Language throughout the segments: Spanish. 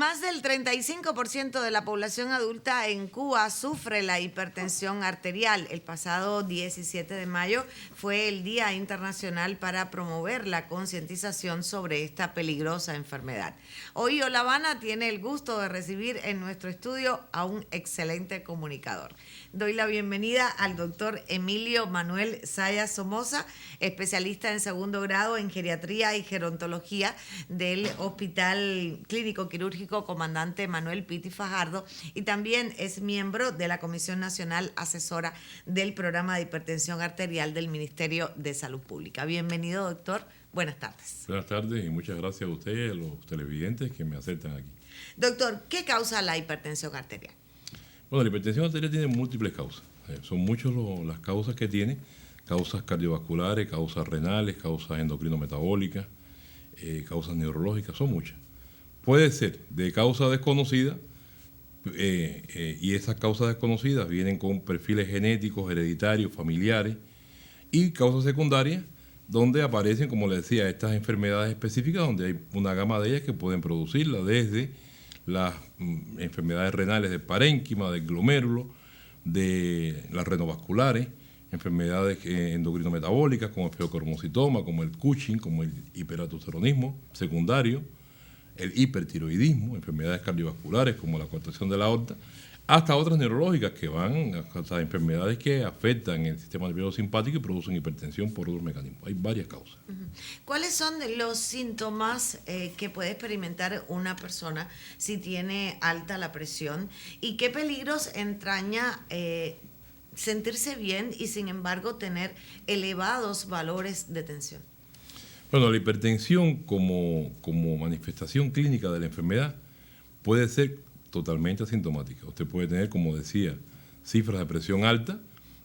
Más del 35% de la población adulta en Cuba sufre la hipertensión arterial. El pasado 17 de mayo fue el Día Internacional para promover la concientización sobre esta peligrosa enfermedad. Hoy La Habana tiene el gusto de recibir en nuestro estudio a un excelente comunicador. Doy la bienvenida al doctor Emilio Manuel Zaya Somoza, especialista en segundo grado en geriatría y gerontología del Hospital Clínico Quirúrgico Comandante Manuel Pitti Fajardo, y también es miembro de la Comisión Nacional Asesora del Programa de Hipertensión Arterial del Ministerio de Salud Pública. Bienvenido, doctor. Buenas tardes. Buenas tardes y muchas gracias a ustedes y a los televidentes que me aceptan aquí. Doctor, ¿qué causa la hipertensión arterial? Bueno, la hipertensión arterial tiene múltiples causas. Son muchas las causas que tiene. Causas cardiovasculares, causas renales, causas endocrinometabólicas, causas neurológicas, son muchas. Puede ser de causa desconocida, y esas causas desconocidas vienen con perfiles genéticos, hereditarios, familiares, y causas secundarias donde aparecen, como les decía, estas enfermedades específicas, donde hay una gama de ellas que pueden producirla, desde las enfermedades renales del parénquima, del glomérulo, de las renovasculares, enfermedades endocrinometabólicas como el feocromocitoma, como el Cushing, como el hiperaldosteronismo secundario, el hipertiroidismo, enfermedades cardiovasculares como la contracción de la aorta, hasta otras neurológicas que van hasta enfermedades que afectan el sistema nervioso simpático y producen hipertensión por otros mecanismos. Hay varias causas. ¿Cuáles son los síntomas que puede experimentar una persona si tiene alta la presión y qué peligros entraña sentirse bien y sin embargo tener elevados valores de tensión? Bueno, la hipertensión como manifestación clínica de la enfermedad puede ser totalmente asintomática. Usted puede tener, como decía, cifras de presión alta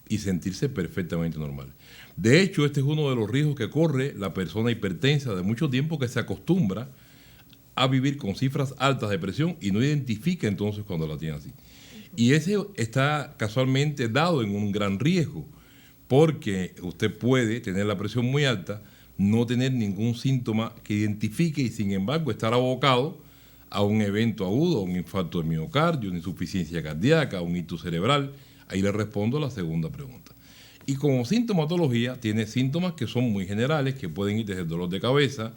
y sentirse perfectamente normal. De hecho, este es uno de los riesgos que corre la persona hipertensa de mucho tiempo, que se acostumbra a vivir con cifras altas de presión y no identifica entonces cuando la tiene así. Y ese está casualmente dado en un gran riesgo, porque usted puede tener la presión muy alta, no tener ningún síntoma que identifique y sin embargo estar abocado a un evento agudo, un infarto de miocardio, una insuficiencia cardíaca, un ictus cerebral. Ahí le respondo a la segunda pregunta. Y como sintomatología tiene síntomas que son muy generales, que pueden ir desde dolor de cabeza,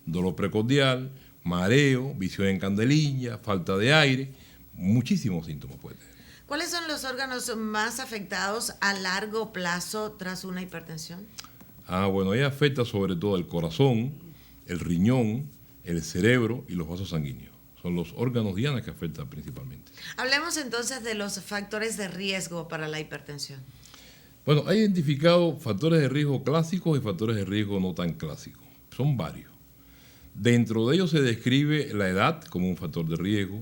dolor precordial, mareo, visión en candelilla, falta de aire, muchísimos síntomas puede tener. ¿Cuáles son los órganos más afectados a largo plazo tras una hipertensión? Bueno, ella afecta sobre todo el corazón, el riñón, el cerebro y los vasos sanguíneos. Son los órganos diana que afectan principalmente. Hablemos entonces de los factores de riesgo para la hipertensión. Bueno, hay identificado factores de riesgo clásicos y factores de riesgo no tan clásicos. Son varios. Dentro de ellos se describe la edad como un factor de riesgo,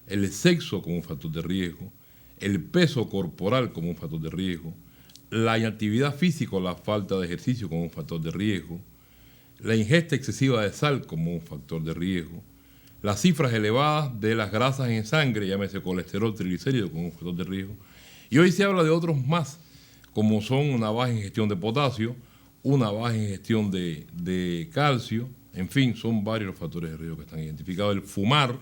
el sexo como un factor de riesgo, el peso corporal como un factor de riesgo, la inactividad física o la falta de ejercicio como un factor de riesgo, la ingesta excesiva de sal como un factor de riesgo, las cifras elevadas de las grasas en sangre, llámese colesterol, triglicéridos, como un factor de riesgo. Y hoy se habla de otros más, como son una baja ingestión de potasio, una baja ingestión de calcio, en fin, son varios los factores de riesgo que están identificados. El fumar,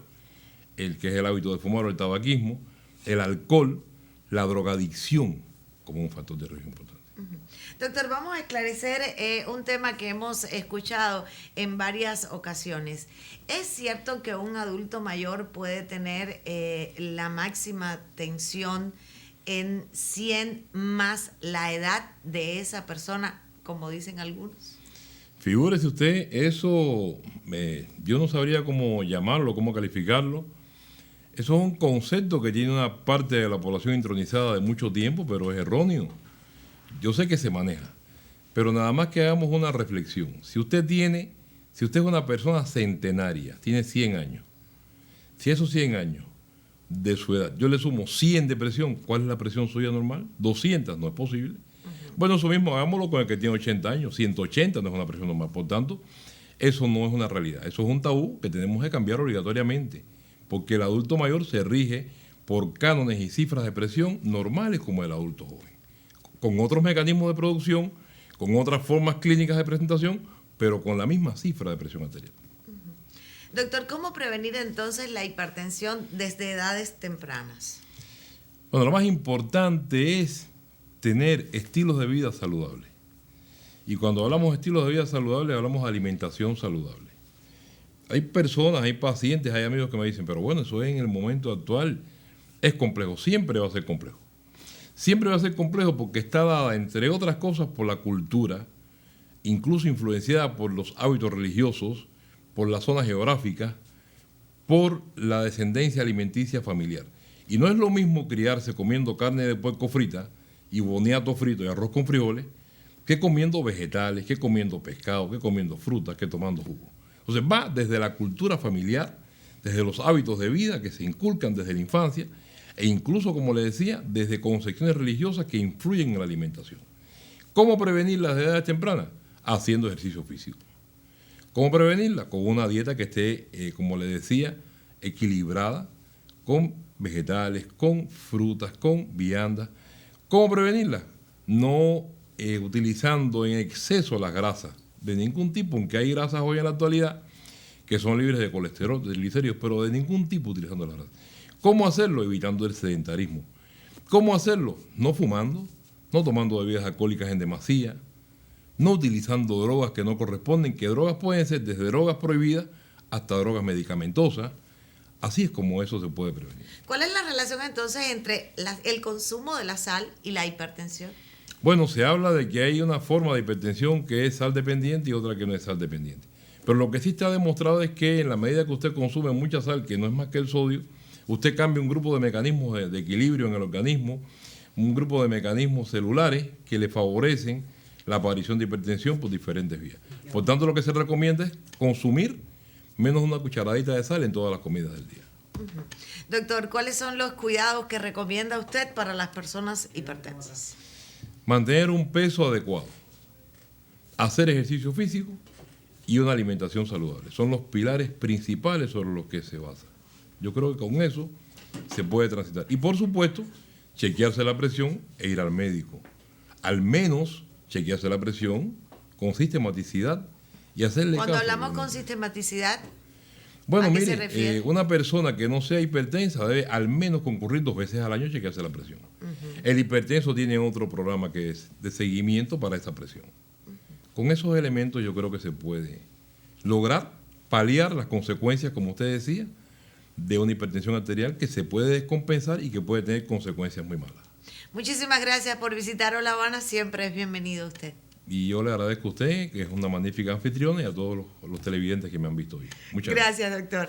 el que es el hábito de fumar o el tabaquismo, el alcohol, la drogadicción como un factor de riesgo importante. Doctor, vamos a esclarecer un tema que hemos escuchado en varias ocasiones. ¿Es cierto que un adulto mayor puede tener la máxima tensión en 100 más la edad de esa persona, como dicen algunos? Figúrese usted, eso yo no sabría cómo llamarlo, cómo calificarlo. Eso es un concepto que tiene una parte de la población intronizada de mucho tiempo, pero es erróneo. Yo sé que se maneja, pero nada más que hagamos una reflexión. Si usted es una persona centenaria, tiene 100 años, si esos 100 años de su edad, yo le sumo 100 de presión, ¿cuál es la presión suya normal? 200, no es posible. Bueno, eso mismo hagámoslo con el que tiene 80 años, 180 no es una presión normal. Por tanto, eso no es una realidad, eso es un tabú que tenemos que cambiar obligatoriamente, porque el adulto mayor se rige por cánones y cifras de presión normales como el adulto joven, con otros mecanismos de producción, con otras formas clínicas de presentación, pero con la misma cifra de presión arterial. Doctor, ¿cómo prevenir entonces la hipertensión desde edades tempranas? Bueno, lo más importante es tener estilos de vida saludables. Y cuando hablamos de estilos de vida saludables, hablamos de alimentación saludable. Hay personas, hay pacientes, hay amigos que me dicen, pero bueno, eso en el momento actual es complejo. Siempre va a ser complejo. Siempre va a ser complejo porque está dada, entre otras cosas, por la cultura, incluso influenciada por los hábitos religiosos, por la zona geográfica, por la descendencia alimenticia familiar. Y no es lo mismo criarse comiendo carne de puerco frita y boniato frito y arroz con frijoles que comiendo vegetales, que comiendo pescado, que comiendo frutas, que tomando jugo. Entonces va desde la cultura familiar, desde los hábitos de vida que se inculcan desde la infancia e incluso, como le decía, desde concepciones religiosas que influyen en la alimentación. ¿Cómo prevenirlas de edades tempranas? Haciendo ejercicio físico. ¿Cómo prevenirla? Con una dieta que esté, como le decía, equilibrada, con vegetales, con frutas, con viandas. ¿Cómo prevenirla? No utilizando en exceso las grasas de ningún tipo, aunque hay grasas hoy en la actualidad que son libres de colesterol, de triglicéridos, pero de ningún tipo utilizando las grasas. ¿Cómo hacerlo? Evitando el sedentarismo. ¿Cómo hacerlo? No fumando, no tomando bebidas alcohólicas en demasía, no utilizando drogas que no corresponden, que drogas pueden ser desde drogas prohibidas hasta drogas medicamentosas. Así es como eso se puede prevenir. ¿Cuál es la relación entonces entre el consumo de la sal y la hipertensión? Bueno, se habla de que hay una forma de hipertensión que es sal dependiente y otra que no es sal dependiente. Pero lo que sí está demostrado es que en la medida que usted consume mucha sal, que no es más que el sodio, usted cambia un grupo de mecanismos de equilibrio en el organismo, un grupo de mecanismos celulares que le favorecen la aparición de hipertensión por diferentes vías. Por tanto, lo que se recomienda es consumir menos una cucharadita de sal en todas las comidas del día. Doctor, ¿cuáles son los cuidados que recomienda usted para las personas hipertensas? Mantener un peso adecuado, hacer ejercicio físico y una alimentación saludable. Son los pilares principales sobre los que se basa. Yo creo que con eso se puede transitar. Y por supuesto, chequearse la presión e ir al médico. Al menos chequearse la presión con sistematicidad y hacerle Cuando caso. hablamos con sistematicidad, Bueno, ¿a qué se mire, refiere? una persona que no sea hipertensa debe al menos concurrir 2 veces al año a chequearse la presión. El hipertenso tiene otro programa que es de seguimiento para esa presión. Con esos elementos yo creo que se puede lograr paliar las consecuencias, como usted decía, de una hipertensión arterial que se puede descompensar y que puede tener consecuencias muy malas. Muchísimas gracias por visitar La Habana. Siempre es bienvenido usted. Y yo le agradezco a usted, que es una magnífica anfitriona, y a todos los televidentes que me han visto hoy. Muchas gracias. Gracias, doctor.